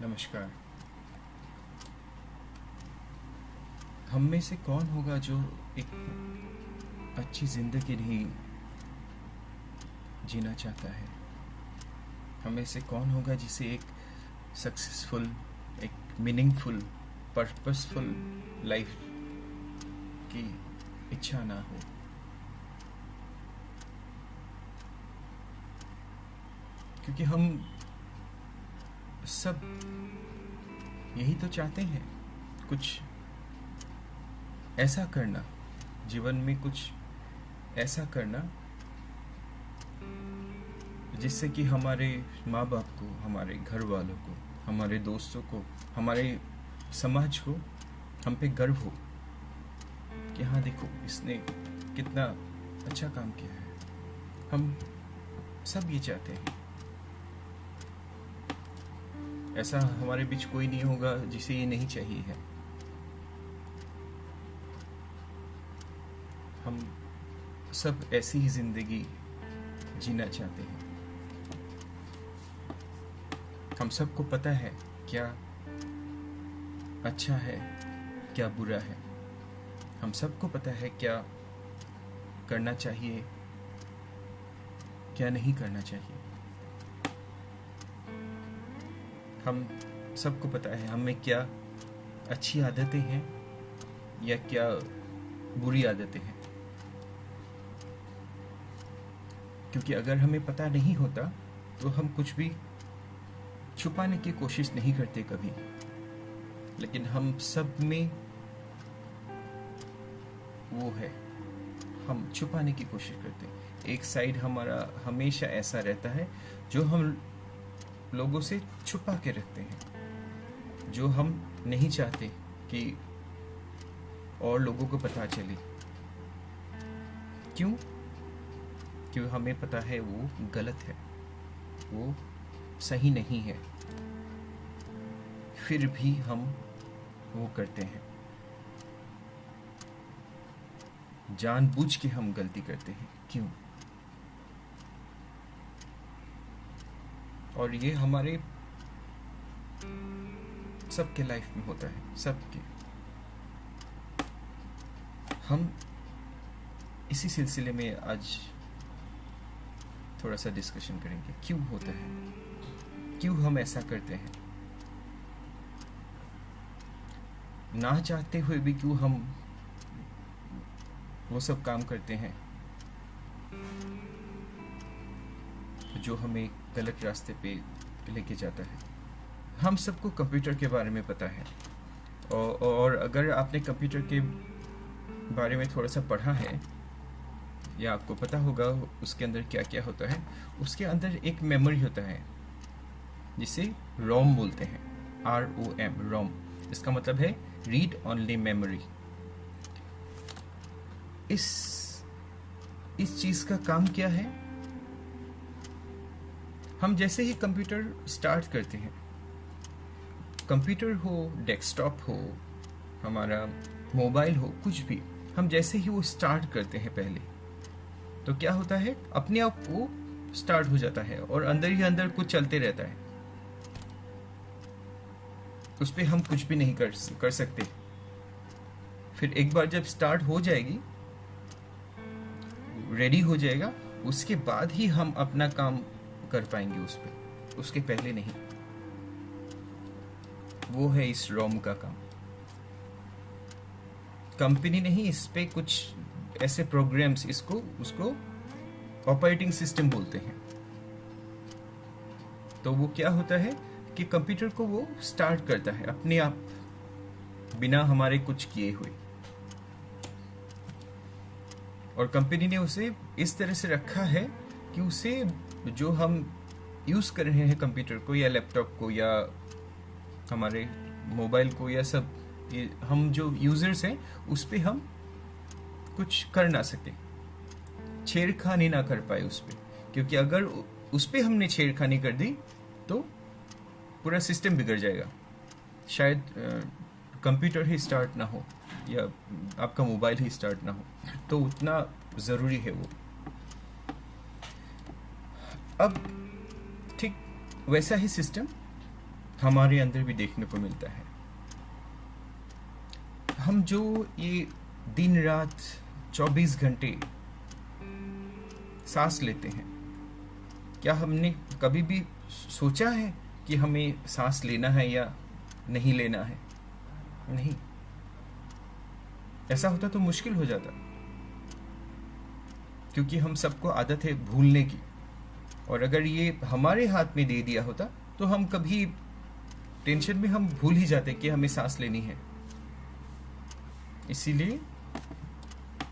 नमस्कार। हम में से कौन होगा जो एक अच्छी ज़िंदगी नहीं जीना चाहता है? हम में से कौन होगा जिसे एक सक्सेसफुल, एक मीनिंगफुल, पर्पसफुल लाइफ की इच्छा ना हो? क्योंकि हम सब यही तो चाहते हैं, कुछ ऐसा करना, जीवन में कुछ ऐसा करना जिससे कि हमारे माँ बाप को, हमारे घर वालों को, हमारे दोस्तों को, हमारे समाज को हम पे गर्व हो कि हाँ देखो, इसने कितना अच्छा काम किया है। हम सब ये चाहते हैं। ऐसा हमारे बीच कोई नहीं होगा जिसे ये नहीं चाहिए है। हम सब ऐसी ही जिंदगी जीना चाहते हैं। हम सबको पता है क्या अच्छा है, क्या बुरा है। हम सबको पता है क्या करना चाहिए, क्या नहीं करना चाहिए। हम सबको पता है हमें क्या अच्छी आदतें हैं या क्या बुरी आदतें हैं। क्योंकि अगर हमें पता नहीं होता तो हम कुछ भी छुपाने की कोशिश नहीं करते कभी। लेकिन हम सब में वो है, हम छुपाने की कोशिश करते हैं। एक साइड हमारा हमेशा ऐसा रहता है जो हम लोगों से छुपा के रखते हैं, जो हम नहीं चाहते कि और लोगों को पता चले। क्यों? क्यों हमें पता है वो गलत है, वो सही नहीं है, फिर भी हम वो करते हैं। जानबूझ के हम गलती करते हैं। क्यों? और ये हमारे सबके लाइफ में होता है, सबके। हम इसी सिलसिले में आज थोड़ा सा डिस्कशन करेंगे। क्यों होता है, क्यों हम ऐसा करते हैं, ना चाहते हुए भी क्यों हम वो सब काम करते हैं जो हमें गलत रास्ते पे लेके जाता है। हम सबको कंप्यूटर के बारे में पता है, और अगर आपने कंप्यूटर के बारे में थोड़ा सा पढ़ा है या आपको पता होगा उसके अंदर क्या क्या होता है। उसके अंदर एक मेमोरी होता है जिसे रोम बोलते हैं, ROM, रोम। इसका मतलब है रीड ओनली मेमोरी। इस चीज का काम क्या है? हम जैसे ही कंप्यूटर स्टार्ट करते हैं, कंप्यूटर हो, डेस्कटॉप हो, हमारा मोबाइल हो, कुछ भी, हम जैसे ही वो स्टार्ट करते हैं पहले, तो क्या होता है, अपने आप वो स्टार्ट हो जाता है और अंदर ही अंदर कुछ चलते रहता है। उस पर हम कुछ भी नहीं कर सकते। फिर एक बार जब स्टार्ट हो जाएगी, रेडी हो जाएगा, उसके बाद ही हम अपना काम कर पाएंगे उस पर, उसके पहले नहीं। वो है इस रोम का काम। कंपनी नहीं, इस पे कुछ ऐसे प्रोग्राम्स, इसको उसको ऑपरेटिंग सिस्टम बोलते हैं। तो वो क्या होता है कि कंप्यूटर को वो स्टार्ट करता है अपने आप, बिना हमारे कुछ किए हुए। और कंपनी ने उसे इस तरह से रखा है कि उसे, जो हम यूज कर रहे हैं कंप्यूटर को या लैपटॉप को या हमारे मोबाइल को या सब, ये हम जो यूजर्स हैं उस पे हम कुछ कर ना सके, छेड़खानी ना कर पाए उस पे। क्योंकि अगर उस पे हमने छेड़खानी कर दी तो पूरा सिस्टम बिगड़ जाएगा। शायद कंप्यूटर ही स्टार्ट ना हो या आपका मोबाइल ही स्टार्ट ना हो। तो उतना ज़रूरी है वो। अब ठीक वैसा ही सिस्टम हमारे अंदर भी देखने को मिलता है। हम जो ये दिन रात 24 घंटे सांस लेते हैं, क्या हमने कभी भी सोचा है कि हमें सांस लेना है या नहीं लेना है? नहीं। ऐसा होता तो मुश्किल हो जाता, क्योंकि हम सबको आदत है भूलने की। और अगर ये हमारे हाथ में दे दिया होता तो हम कभी टेंशन में हम भूल ही जाते कि हमें सांस लेनी है। इसीलिए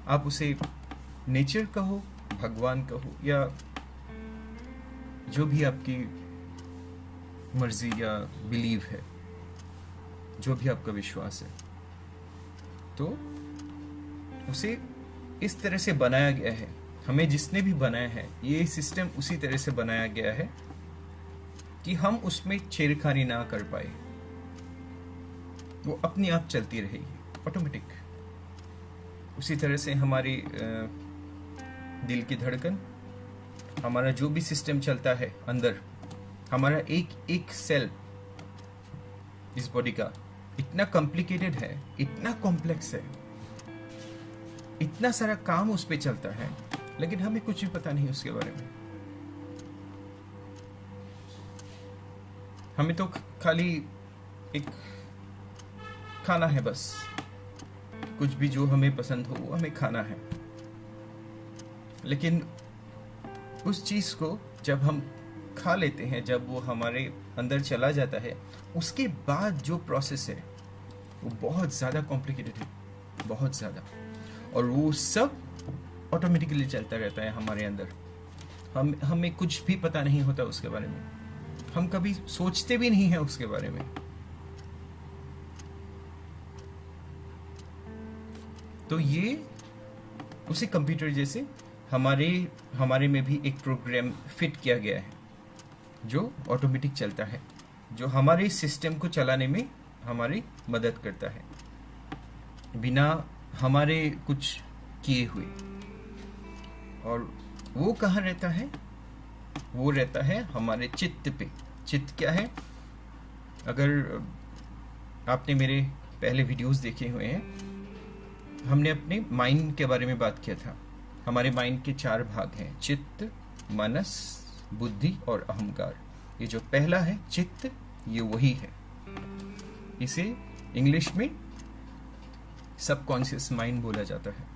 आप उसे नेचर कहो, भगवान कहो, या जो भी आपकी मर्जी या बिलीव है, जो भी आपका विश्वास है, तो उसे इस तरह से बनाया गया है। हमें जिसने भी बनाया है, ये सिस्टम उसी तरह से बनाया गया है कि हम उसमें छेड़खानी ना कर पाए। वो अपनी आप चलती रहेगी ऑटोमेटिक। उसी तरह से हमारी दिल की धड़कन, हमारा जो भी सिस्टम चलता है अंदर, हमारा एक एक सेल इस बॉडी का इतना कॉम्प्लिकेटेड है, इतना कॉम्प्लेक्स है, इतना सारा काम उस पे चलता है, लेकिन हमें कुछ भी पता नहीं उसके बारे में। हमें तो खाली एक खाना है बस, कुछ भी जो हमें पसंद हो वो हमें खाना है। लेकिन उस चीज को जब हम खा लेते हैं, जब वो हमारे अंदर चला जाता है, उसके बाद जो प्रोसेस है वो बहुत ज़्यादा कॉम्प्लिकेटेड है, बहुत ज़्यादा। और वो सब ऑटोमेटिकली चलता रहता है हमारे अंदर। हमें कुछ भी पता नहीं होता उसके बारे में, हम कभी सोचते भी नहीं हैं उसके बारे में। तो ये उसी कंप्यूटर जैसे हमारे में भी एक प्रोग्राम फिट किया गया है जो ऑटोमेटिक चलता है, जो हमारे सिस्टम को चलाने में हमारी मदद करता है बिना हमारे कुछ किए हुए। और वो कहाँ रहता है? वो रहता है हमारे चित्त पे। चित्त क्या है? अगर आपने मेरे पहले वीडियोस देखे हुए हैं, हमने अपने माइंड के बारे में बात किया था। हमारे माइंड के 4 भाग हैं, चित्त, मनस, बुद्धि और अहंकार। ये जो पहला है चित्त, ये वही है। इसे इंग्लिश में सबकॉन्शियस माइंड बोला जाता है।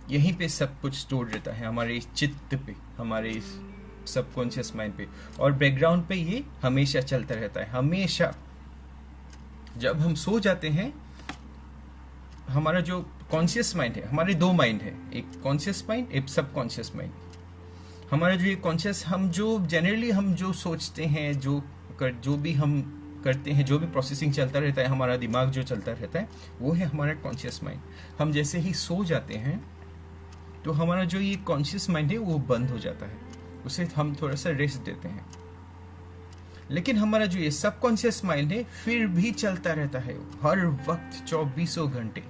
यहीं पे सब कुछ स्टोर रहता है, हमारे इस चित्त पे, हमारे इस सबकॉन्शियस माइंड पे। और बैकग्राउंड पे ये हमेशा चलता रहता है, हमेशा। जब हम सो जाते हैं, हमारा जो कॉन्शियस माइंड है, हमारे 2 माइंड है, एक कॉन्शियस माइंड, एक सबकॉन्शियस माइंड। हमारा जो ये कॉन्शियस, हम जो जनरली हम जो सोचते हैं, जो भी हम करते हैं, जो भी प्रोसेसिंग चलता रहता है, हमारा दिमाग जो चलता रहता है, वो है हमारा कॉन्शियस माइंड। हम जैसे ही सो जाते हैं तो हमारा जो ये कॉन्शियस माइंड है वो बंद हो जाता है, उसे हम थोड़ा सा रेस्ट देते हैं। लेकिन हमारा जो ये सबकॉन्शियस माइंड है फिर भी चलता रहता है हर वक्त, 24 घंटे।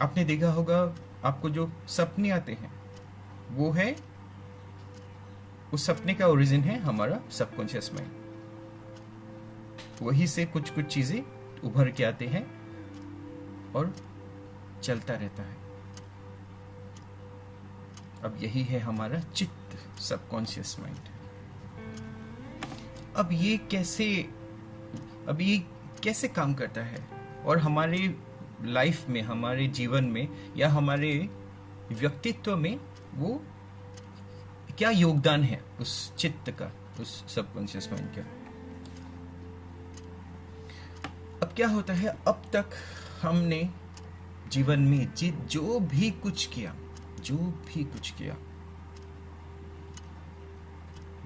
आपने देखा होगा, आपको जो सपने आते हैं वो है, उस सपने का ओरिजिन है हमारा सबकॉन्शियस माइंड। वही से कुछ कुछ चीजें उभर के आते हैं और चलता रहता है। अब यही है हमारा चित्त, सबकॉन्शियस माइंड। अब ये कैसे काम करता है, और हमारे लाइफ में, हमारे जीवन में, या हमारे व्यक्तित्व में वो क्या योगदान है उस चित्त का, उस सबकॉन्शियस माइंड का। अब क्या होता है, अब तक हमने जीवन में जो भी कुछ किया,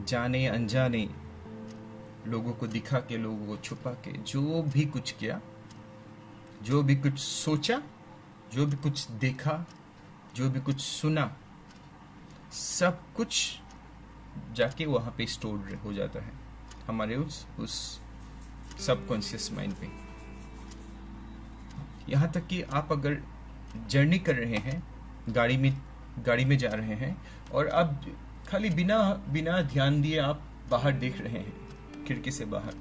जाने अनजाने, लोगों को दिखा के, लोगों को छुपा के, जो भी कुछ किया, जो भी कुछ सोचा, जो भी कुछ देखा, जो भी कुछ सुना, सब कुछ जाके वहां पे स्टोर हो जाता है हमारे उस सबकॉन्शियस माइंड पे। यहाँ तक कि आप अगर जर्नी कर रहे हैं, गाड़ी में जा रहे हैं, और आप खाली बिना बिना ध्यान दिए आप बाहर देख रहे हैं, खिड़की से बाहर।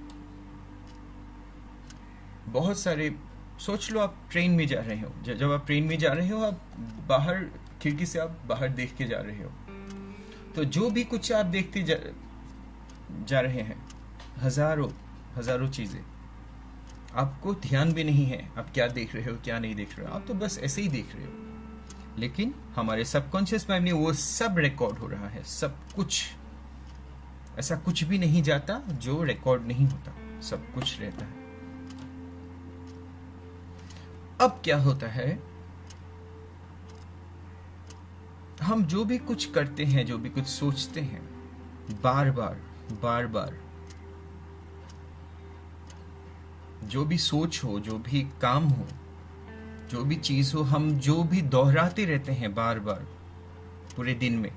बहुत सारे, सोच लो आप ट्रेन में जा रहे हो, जब आप ट्रेन में जा रहे हो, आप बाहर खिड़की से आप बाहर देख के जा रहे हो, तो जो भी कुछ आप देखते जा रहे हैं, हजारों हजारों चीजें, आपको ध्यान भी नहीं है आप क्या देख रहे हो क्या नहीं देख रहे हो, आप तो बस ऐसे ही देख रहे हो। लेकिन हमारे सबकॉन्शियस माइंड में वो सब रिकॉर्ड हो रहा है, सब कुछ। ऐसा कुछ भी नहीं जाता जो रिकॉर्ड नहीं होता, सब कुछ रहता है। अब क्या होता है, हम जो भी कुछ करते हैं, जो भी कुछ सोचते हैं, बार बार जो भी सोच हो, जो भी काम हो, जो भी चीज हो, हम जो भी दोहराते रहते हैं बार बार पूरे दिन में,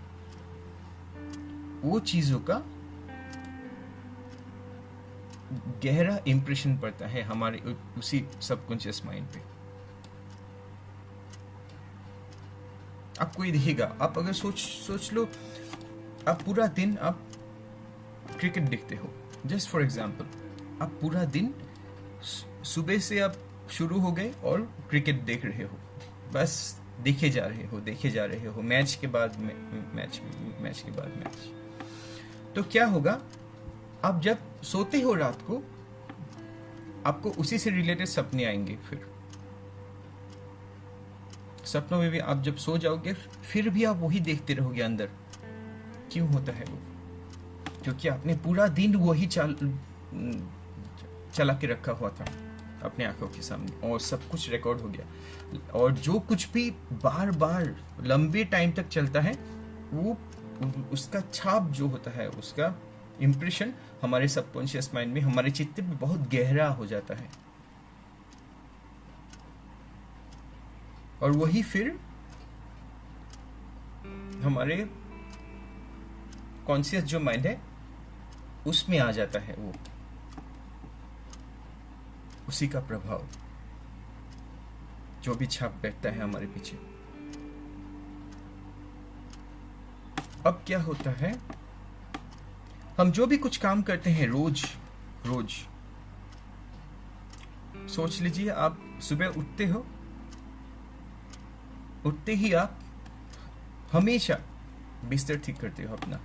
वो चीजों का गहरा इंप्रेशन पड़ता है हमारे उसी सबकॉन्शियस माइंड पे। आपको ये दिखेगा, आप अगर सोच लो, आप पूरा दिन आप क्रिकेट देखते हो, जस्ट फॉर एग्जाम्पल, आप पूरा दिन सुबह से आप शुरू हो गए और क्रिकेट देख रहे हो, बस देखे जा रहे हो, मैच के बाद मैच, मैच के बाद मैच। तो क्या होगा, आप जब सोते हो रात को, आपको उसी से रिलेटेड सपने आएंगे। फिर सपनों में भी आप जब सो जाओगे, फिर भी आप वही देखते रहोगे अंदर। क्यों होता है वो? क्योंकि आपने पूरा दिन वही चला के रखा हुआ था अपने आंखों के सामने, और सब कुछ रिकॉर्ड हो गया। और जो कुछ भी बार बार लंबे टाइम तक चलता है, वो उसका छाप जो होता है, उसका इंप्रेशन हमारे सबकॉन्शियस माइंड में, हमारे चित्त में बहुत गहरा हो जाता है। और वही फिर हमारे कॉन्शियस जो माइंड है उसमें आ जाता है, वो उसी का प्रभाव जो भी छाप बैठता है हमारे पीछे। अब क्या होता है, हम जो भी कुछ काम करते हैं रोज, सोच लीजिए, आप सुबह उठते ही आप हमेशा बिस्तर ठीक करते हो अपना,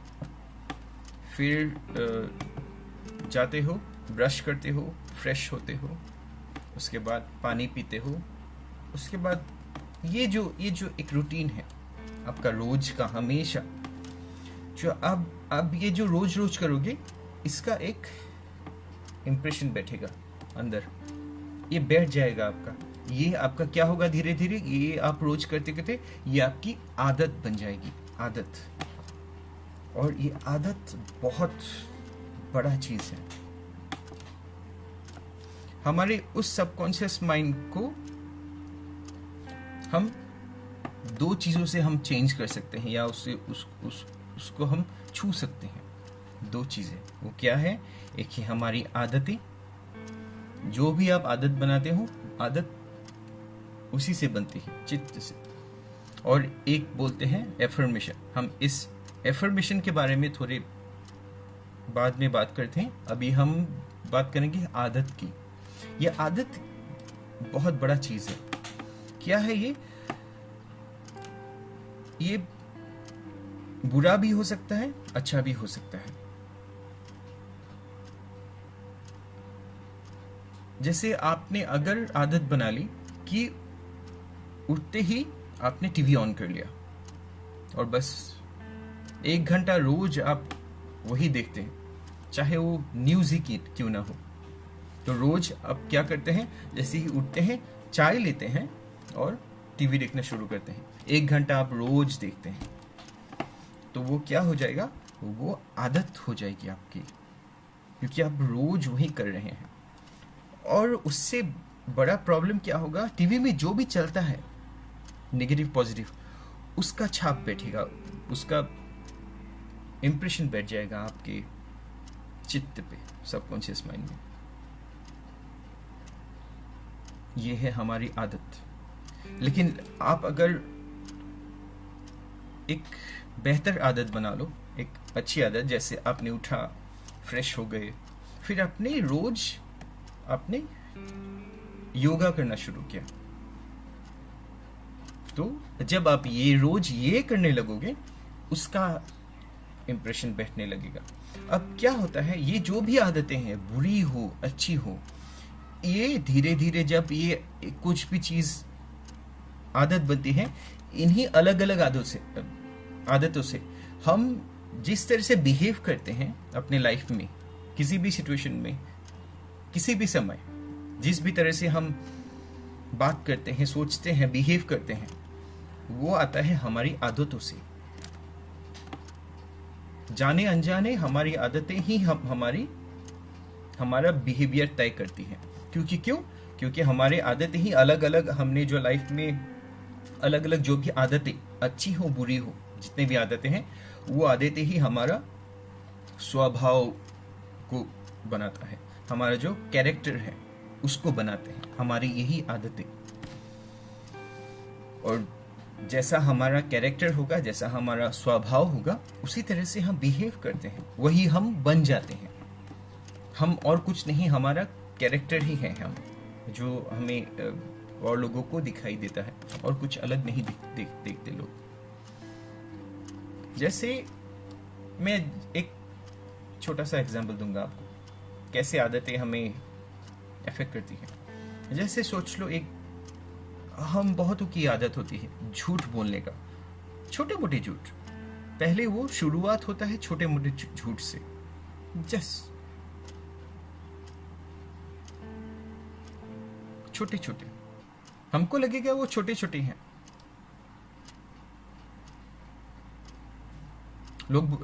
फिर जाते हो, ब्रश करते हो, फ्रेश होते हो, उसके बाद पानी पीते हो, उसके बाद ये जो एक रूटीन है आपका रोज का, हमेशा जो अब ये जो रोज करोगे, इसका एक इंप्रेशन बैठेगा अंदर, ये बैठ जाएगा आपका। ये आपका क्या होगा, धीरे धीरे ये आप रोज करते करते ये आपकी आदत बन जाएगी, आदत। और ये आदत बहुत बड़ा चीज है। हमारे उस सबकॉन्शियस माइंड को हम दो चीजों से हम चेंज कर सकते हैं, या उसको हम छू सकते हैं। दो चीजें, वो क्या है? एक है हमारी आदतें, जो भी आप आदत बनाते हो, आदत उसी से बनती है, चित्त से। और एक बोलते हैं एफर्मेशन। हम इस एफर्मेशन के बारे में थोड़े बाद में बात करते हैं। अभी हम बात करेंगे आदत की। यह आदत बहुत बड़ा चीज है। क्या है ये बुरा भी हो सकता है, अच्छा भी हो सकता है। जैसे आपने अगर आदत बना ली कि उठते ही आपने टीवी ऑन कर लिया और बस 1 घंटा रोज आप वही देखते हैं, चाहे वो न्यूज ही क्यों ना हो। तो रोज आप क्या करते हैं, जैसे ही उठते हैं चाय लेते हैं और टीवी देखना शुरू करते हैं। 1 घंटा आप रोज देखते हैं, तो वो क्या हो जाएगा, वो आदत हो जाएगी आपकी, क्योंकि आप रोज वही कर रहे हैं। और उससे बड़ा प्रॉब्लम क्या होगा, टीवी में जो भी चलता है नेगेटिव पॉजिटिव, उसका छाप बैठेगा, उसका इंप्रेशन बैठ जाएगा आपके चित्त पे, सबकॉन्शियस माइंड में। ये है हमारी आदत। लेकिन आप अगर एक बेहतर आदत बना लो, एक अच्छी आदत। जैसे आपने उठा, फ्रेश हो गए, फिर अपने रोज आपने योगा करना शुरू किया। तो जब आप ये रोज ये करने लगोगे, उसका इंप्रेशन बैठने लगेगा। अब क्या होता है, ये जो भी आदतें हैं, बुरी हो अच्छी हो, ये धीरे धीरे जब ये कुछ भी चीज आदत बनती है, इन्हीं अलग अलग आदतों से हम जिस तरह से बिहेव करते हैं अपने लाइफ में, किसी भी सिचुएशन में, किसी भी समय, जिस भी तरह से हम बात करते हैं, सोचते हैं, बिहेव करते हैं, वो आता है हमारी आदतों से। जाने अनजाने हमारी आदतें ही हमारा बिहेवियर तय करती हैं। क्योंकि हमारे आदतें ही अलग अलग, हमने जो लाइफ में अलग अलग जो भी आदतें, अच्छी हो बुरी हो, जितने भी आदतें हैं, वो आदतें ही हमारा स्वभाव को बनाता है, हमारा जो कैरेक्टर है उसको बनाते हैं, हमारी यही आदतें। और जैसा हमारा कैरेक्टर होगा, जैसा हमारा स्वभाव होगा, उसी तरह से हम बिहेव करते हैं, वही हम बन जाते हैं। हम और कुछ नहीं, हमारा कैरेक्टर ही है हम, जो हमें और लोगों को दिखाई देता है, और कुछ अलग नहीं देखते लोग। जैसे मैं एक छोटा सा एग्जांपल दूंगा आपको, कैसे आदतें हमें अफेक्ट करती हैं। जैसे सोच लो, एक हम बहुतों की आदत होती है झूठ बोलने का, छोटे मोटे झूठ। पहले वो शुरुआत होता है छोटे मोटे झूठ से, छोटे छोटे, हमको लगेगा वो छोटे छोटे हैं। लोग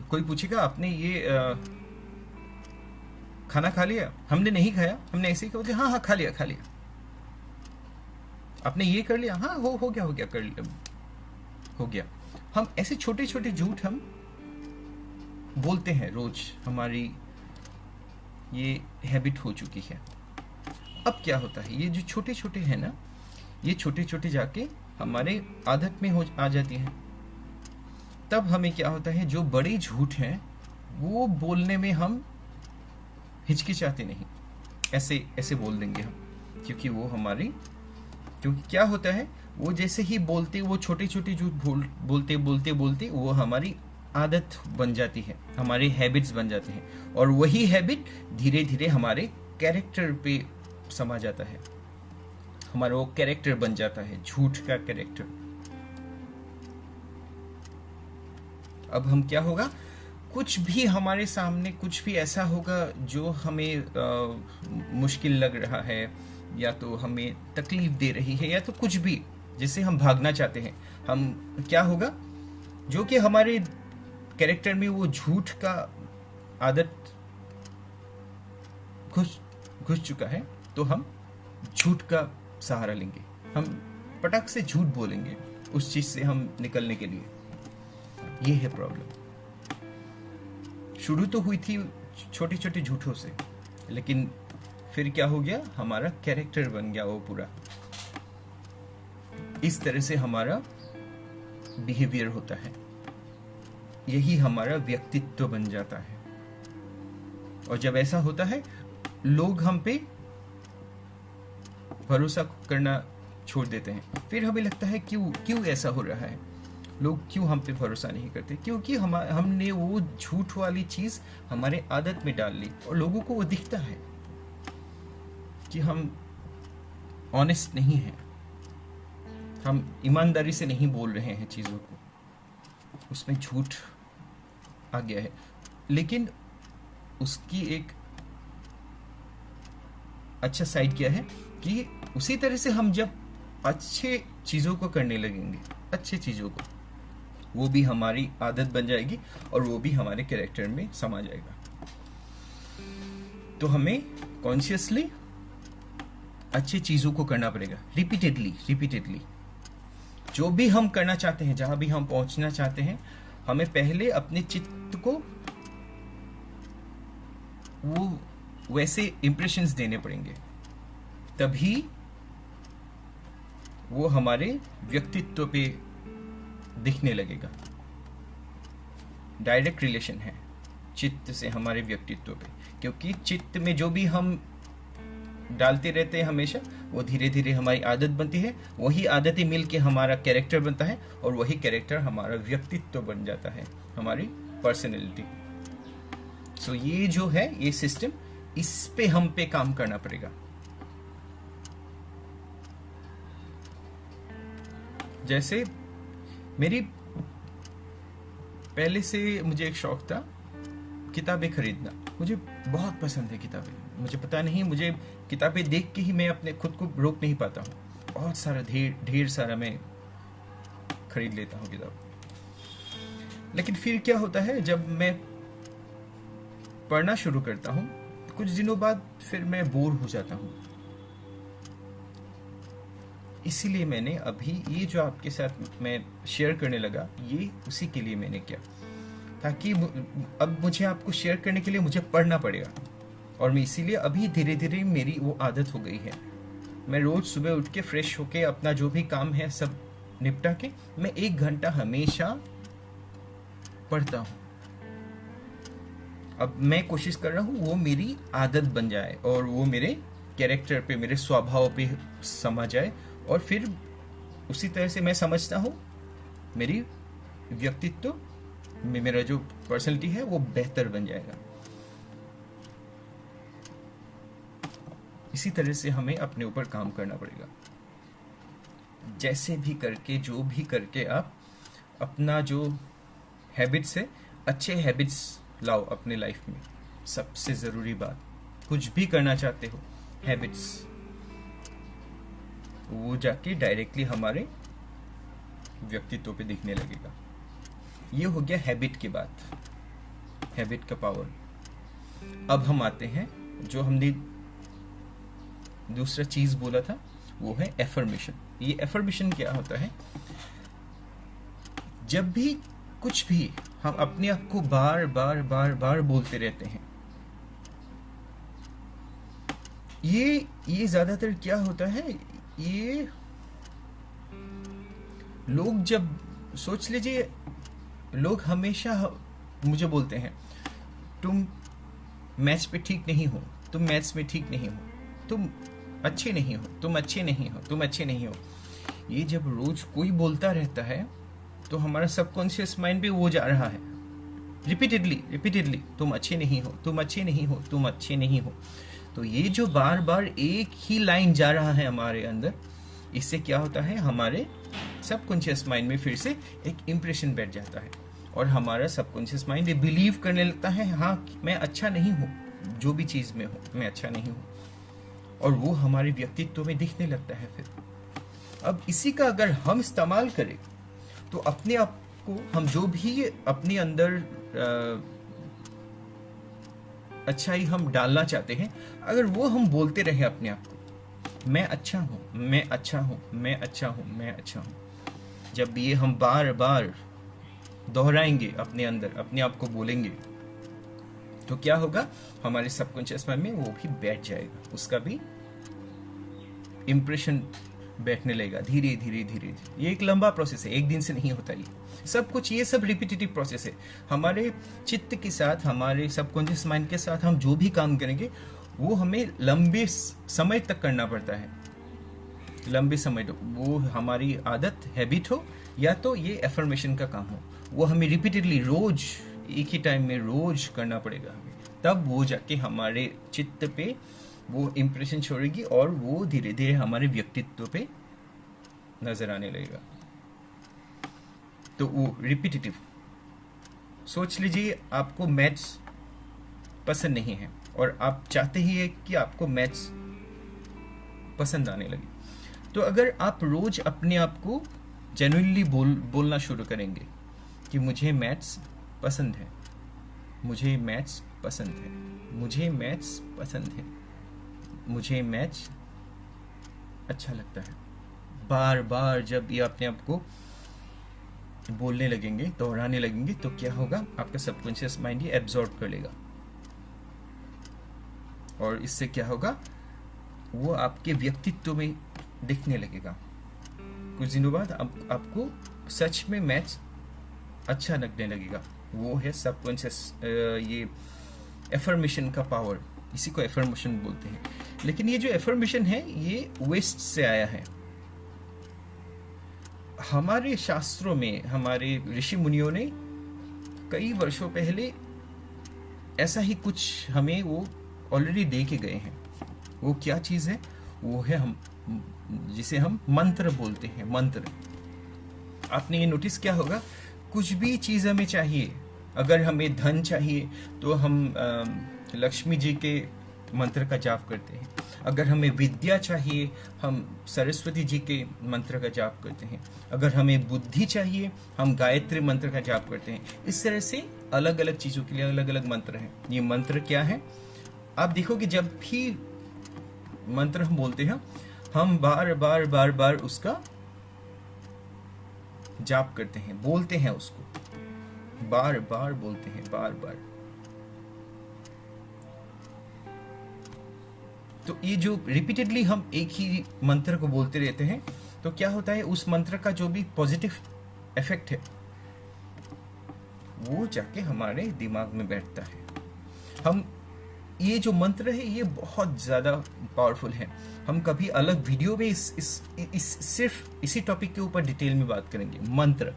कोई पूछेगा आपने ये खाना खा लिया? हमने नहीं खाया, हमने ऐसे ही कहा, हाँ हाँ खा लिया। आपने ये कर लिया? हाँ हो गया। हम ऐसे छोटे छोटे झूठ हम बोलते हैं रोज, हमारी ये हैबिट हो चुकी है। अब क्या होता है, ये जो छोटे छोटे हैं ना, ये छोटे छोटे जाके हमारे आदत में आ जाती हैं। तब हमें क्या होता है, जो बड़े झूठ हैं वो बोलने में हम हिचकिचाते नहीं, ऐसे बोल देंगे हम, क्योंकि क्या होता है, वो जैसे ही बोलते, वो छोटे छोटे झूठ बोलते वो हमारी आदत बन जाती है, हमारे हैबिट्स बन जाते हैं, और वही हैबिट धीरे धीरे हमारे कैरेक्टर पे समा जाता है, हमारा वो कैरेक्टर बन जाता है, झूठ का कैरेक्टर। अब हम क्या होगा, कुछ भी हमारे सामने कुछ भी ऐसा होगा जो हमें मुश्किल लग रहा है, या तो हमें तकलीफ दे रही है, या तो कुछ भी जिससे हम भागना चाहते हैं, हम क्या होगा, जो कि हमारे कैरेक्टर में वो झूठ का आदत घुस चुका है, तो हम झूठ का सहारा लेंगे, हम पटक से झूठ बोलेंगे उस चीज से हम निकलने के लिए। ये है प्रॉब्लम। शुरू तो हुई थी छोटे छोटे झूठों से, लेकिन फिर क्या हो गया, हमारा कैरेक्टर बन गया वो पूरा। इस तरह से हमारा बिहेवियर होता है, यही हमारा व्यक्तित्व बन जाता है। और जब ऐसा होता है, लोग हम पे भरोसा करना छोड़ देते हैं। फिर हमें लगता है क्यों ऐसा हो रहा है, लोग क्यों हम पे भरोसा नहीं करते, क्योंकि हमने वो झूठ वाली चीज हमारे आदत में डाल ली, और लोगों को वो दिखता है कि हम ऑनेस्ट नहीं हैं, हम ईमानदारी से नहीं बोल रहे हैं चीजों को, उसमें झूठ आ गया है। लेकिन उसकी एक अच्छा साइड क्या है कि उसी तरह से हम जब अच्छे चीजों को करने लगेंगे, अच्छे चीजों को, वो भी हमारी आदत बन जाएगी, और वो भी हमारे कैरेक्टर में समा जाएगा। तो हमें कॉन्शियसली अच्छी चीजों को करना पड़ेगा, रिपीटेडली। जो भी हम करना चाहते हैं, जहां भी हम पहुंचना चाहते हैं, हमें पहले अपने चित्त को वो वैसे इंप्रेशंस देने पड़ेंगे, तभी वो हमारे व्यक्तित्व पे दिखने लगेगा। डायरेक्ट रिलेशन है चित्त से हमारे व्यक्तित्व पे, क्योंकि चित्त में जो भी हम डालते रहते हैं हमेशा, वो धीरे धीरे हमारी आदत बनती है, वही आदतें मिल के हमारा कैरेक्टर बनता है, और वही कैरेक्टर हमारा व्यक्तित्व बन जाता है, हमारी पर्सनैलिटी। सो ये जो है ये सिस्टम, इस पे हम पे काम करना पड़ेगा। जैसे मेरी पहले से मुझे एक शौक था किताबें खरीदना, मुझे बहुत पसंद है किताबें। मुझे पता नहीं, मुझे किताबें देख के ही मैं अपने खुद को रोक नहीं पाता हूँ, बहुत सारा ढेर सारा मैं खरीद लेता हूँ किताब। लेकिन फिर क्या होता है, जब मैं पढ़ना शुरू करता हूँ कुछ दिनों बाद फिर मैं बोर हो जाता हूँ। इसीलिए मैंने अभी ये जो आपके साथ मैं शेयर करने लगा, ये उसी के लिए मैंने किया, ताकि अब मुझे आपको शेयर करने के लिए मुझे पढ़ना पड़ेगा। और मैं इसीलिए अभी धीरे धीरे मेरी वो आदत हो गई है, मैं रोज सुबह उठ के फ्रेश होके अपना जो भी काम है सब निपटा के मैं 1 घंटा हमेशा पढ़ता हूँ। अब मैं कोशिश कर रहा हूँ वो मेरी आदत बन जाए और वो मेरे कैरेक्टर पे, मेरे स्वभाव पे समा जाए, और फिर उसी तरह से मैं समझता हूँ मेरी व्यक्तित्व में मेरा जो पर्सनैलिटी है वो बेहतर बन जाएगा। इसी तरह से हमें अपने ऊपर काम करना पड़ेगा। जैसे भी करके, जो भी करके आप अपना जो हैबिट्स है, अच्छे हैबिट्स लाओ अपने लाइफ में। सबसे ज़रूरी बात, कुछ भी करना चाहते हो, हैबिट्स, वो जाके डायरेक्टली हमारे व्यक्तित्व पे दिखने लगेगा। ये हो गया हैबिट की बात, हैबिट का पावर। अब हम आते हैं जो हमने दूसरा चीज बोला था, वो है एफर्मेशन। ये एफर्मेशन क्या होता है, जब भी कुछ भी हम अपने आप को बार बार बार बार बोलते रहते हैं, ये ज्यादातर क्या होता है, ये लोग, जब सोच लीजिए, लोग हमेशा मुझे बोलते हैं तुम मैथ्स पे ठीक नहीं हो, तुम मैथ्स में ठीक नहीं हो, तुम अच्छे नहीं हो, तुम अच्छे नहीं हो, तुम अच्छे नहीं हो। ये जब रोज कोई बोलता रहता है तो हमारा सबकॉन्शियस माइंड पे वो जा रहा है रिपीटेडली, तुम अच्छे नहीं हो, तुम अच्छे नहीं हो, तुम अच्छे नहीं हो। तो ये जो बार बार एक ही लाइन जा रहा है हमारे अंदर, इससे क्या होता है, हमारे सबकॉन्शियस माइंड में फिर से एक इम्प्रेशन बैठ जाता है, और हमारा सबकॉन्शियस माइंड ये बिलीव करने लगता है, हाँ मैं अच्छा नहीं हूँ, जो भी चीज में हूँ मैं अच्छा नहीं हूँ, और वो हमारे व्यक्तित्व में दिखने लगता है फिर। अब इसी का अगर हम इस्तेमाल करें तो अपने आप को, हम जो भी अपने अंदर अच्छाई हम डालना चाहते हैं, अगर वो हम बोलते रहे अपने आप को, मैं अच्छा हूँ, मैं अच्छा हूँ, मैं अच्छा हूँ, मैं अच्छा हूँ, जब ये हम बार बार दोहराएंगे अपने अंदर, अपने आप को बोलेंगे, तो क्या होगा, हमारे सबकॉन्शियस माइंड में वो भी बैठ जाएगा, उसका भी इम्प्रेशन बैठने लगेगा धीरे धीरे धीरे धीरे। ये एक लंबा प्रोसेस है, एक दिन से नहीं होता ये सब कुछ, ये सब रिपीटेटिव प्रोसेस है। हमारे चित्त के साथ, हमारे सबकॉन्शियस माइंड के साथ हम जो भी काम करेंगे वो हमें लंबे समय तक करना पड़ता है, लंबे समय तक। वो हमारी आदत, हैबिट हो, या तो ये एफर्मेशन का काम हो, वो हमें रिपीटेडली रोज एक ही टाइम में रोज करना पड़ेगा हमें, तब वो जाके हमारे चित्त पे वो इम्प्रेशन छोड़ेगी और वो धीरे धीरे हमारे व्यक्तित्व पे नजर आने लगेगा। तो वो रिपीटेटिव, सोच लीजिए आपको मैथ्स पसंद नहीं है और आप चाहते ही है कि आपको मैथ्स पसंद आने लगे, तो अगर आप रोज अपने आप को जेन्युइनली बोलना शुरू करेंगे कि मुझे मैथ्स पसंद है, मुझे मैथ्स पसंद है, मुझे मैथ्स पसंद है, मुझे मैथ्स अच्छा लगता है, बार बार जब ये अपने आप को बोलने लगेंगे, दोहराने लगेंगे, तो क्या होगा, आपका सबकॉन्शियस माइंड ये एब्जॉर्ब कर लेगा, और इससे क्या होगा, वो आपके व्यक्तित्व में दिखने लगेगा। कुछ दिनों बाद आपको सच में मैथ्स अच्छा लगने लगेगा। वो है सबकॉन्शियस, ये एफर्मेशन का पावर, इसी को एफर्मेशन बोलते हैं। लेकिन ये जो एफर्मेशन है ये वेस्ट से आया है। हमारे शास्त्रों में हमारे ऋषि मुनियों ने कई वर्षों पहले ऐसा ही कुछ हमें वो ऑलरेडी दे के गए हैं। वो क्या चीज़ है? वो है हम जिसे हम मंत्र बोलते हैं। मंत्र, आपने ये नोटिस किया होगा, कुछ भी चीज़ हमें चाहिए, अगर हमें धन चाहिए तो हम लक्ष्मी जी के मंत्र का जाप करते हैं। अगर हमें विद्या चाहिए हम सरस्वती जी के मंत्र का जाप करते हैं। अगर हमें बुद्धि चाहिए हम गायत्री मंत्र का जाप करते हैं। इस तरह से अलग अलग चीज़ों के लिए अलग अलग मंत्र हैं। ये मंत्र क्या है? आप देखो कि जब भी मंत्र हम बोलते हैं हम बार बार बार बार उसका जाप करते हैं, बोलते हैं, उसको बार बार बोलते हैं, बार बार। तो ये जो रिपीटेडली हम एक ही मंत्र को बोलते रहते हैं तो क्या होता है, उस मंत्र का जो भी पॉजिटिव इफेक्ट है वो जाके हमारे दिमाग में बैठता है। हम ये जो मंत्र है ये बहुत ज़्यादा पावरफुल है। हम कभी अलग वीडियो में सिर्फ इसी टॉपिक के ऊपर डिटेल में बात करेंगे, मंत्र।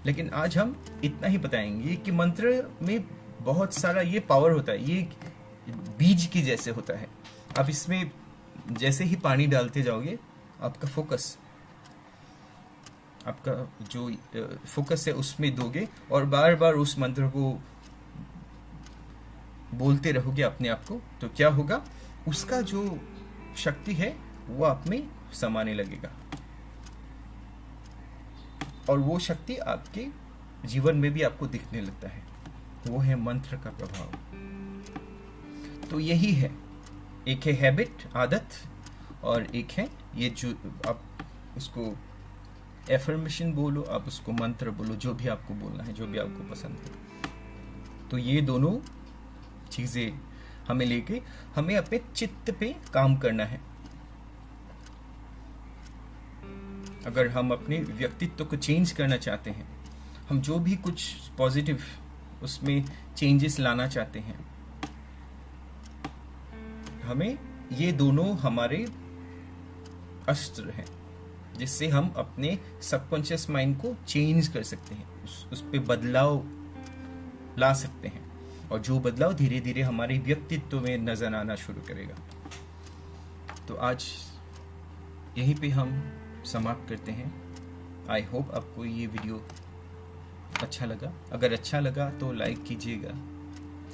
लेकिन आज हम इतना ही बताएंगे कि मंत्र में बहुत सारा ये पावर होता है, ये बीज की जैसे होता है। आप इसमें जैसे ही पानी डालते जाओगे आपका जो फोकस है उसमें दोगे और बार बार उस मंत्र को बोलते रहोगे अपने आप को, तो क्या होगा, उसका जो शक्ति है वो आप में समाने लगेगा और वो शक्ति आपके जीवन में भी आपको दिखने लगता है। वो है मंत्र का प्रभाव। तो यही है, एक है हैबिट, आदत, और एक है ये जो आप उसको एफर्मेशन बोलो, आप उसको मंत्र बोलो, जो भी आपको बोलना है, जो भी आपको पसंद है। तो ये दोनों चीजें हमें लेके हमें अपने चित्त पे काम करना है। अगर हम अपने व्यक्तित्व को चेंज करना चाहते हैं, हम जो भी कुछ पॉजिटिव उसमें चेंजेस लाना चाहते हैं, हमें ये दोनों हमारे अस्त्र हैं जिससे हम अपने सबकॉन्शियस माइंड को चेंज कर सकते हैं, उस पे बदलाव ला सकते हैं और जो बदलाव धीरे धीरे हमारे व्यक्तित्व में नजर आना शुरू करेगा। तो आज यहीं पे हम समाप्त करते हैं। आई होप आपको ये वीडियो अच्छा लगा। अगर अच्छा लगा तो लाइक कीजिएगा,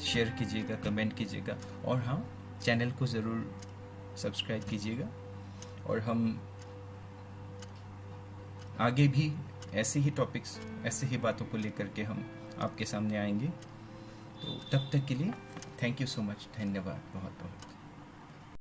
शेयर कीजिएगा, कमेंट कीजिएगा और हाँ, चैनल को ज़रूर सब्सक्राइब कीजिएगा। और हम आगे भी ऐसे ही टॉपिक्स, ऐसे ही बातों को लेकर के हम आपके सामने आएंगे। तो तब तक के लिए थैंक यू सो मच, धन्यवाद बहुत बहुत।